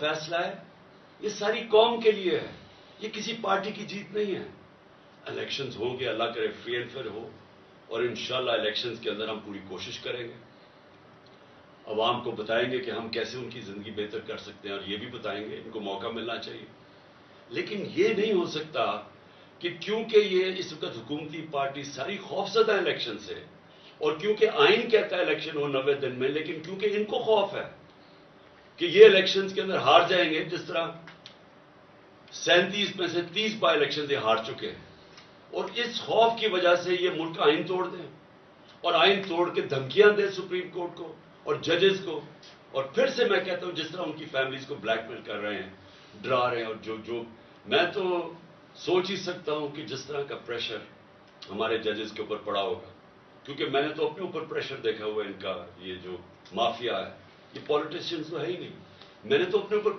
فیصلہ ہے یہ ساری قوم کے لیے ہے، یہ کسی پارٹی کی جیت نہیں ہے۔ الیکشنز ہوں گے، اللہ کرے فری اینڈ فیئر ہو، اور انشاءاللہ الیکشنز کے اندر ہم پوری کوشش کریں گے، عوام کو بتائیں گے کہ ہم کیسے ان کی زندگی بہتر کر سکتے ہیں، اور یہ بھی بتائیں گے ان کو موقع ملنا چاہیے۔ لیکن یہ نہیں ہو سکتا کہ کیونکہ یہ اس وقت حکومتی پارٹی ساری خوفزدہ الیکشن سے، اور کیونکہ آئین کہتا ہے الیکشن ہو 90 دن میں، لیکن کیونکہ ان کو خوف ہے کہ یہ الیکشنز کے اندر ہار جائیں گے، جس طرح 37 میں سے 30 بائی الیکشن یہ ہار چکے ہیں، اور اس خوف کی وجہ سے یہ ملک آئین توڑ دیں، اور آئین توڑ کے دھمکیاں دیں سپریم کورٹ کو اور ججز کو، اور پھر سے میں کہتا ہوں جس طرح ان کی فیملیز کو بلیک میل کر رہے ہیں، ڈرا رہے ہیں، اور جو میں تو سوچ ہی سکتا ہوں کہ جس طرح کا پریشر ہمارے ججز کے اوپر پڑا ہوگا، کیونکہ میں نے تو اپنے اوپر پریشر دیکھا ہوا ہے، ان کا یہ جو مافیا ہے، یہ پولیٹیشینز تو ہے ہی نہیں، میں نے تو اپنے اوپر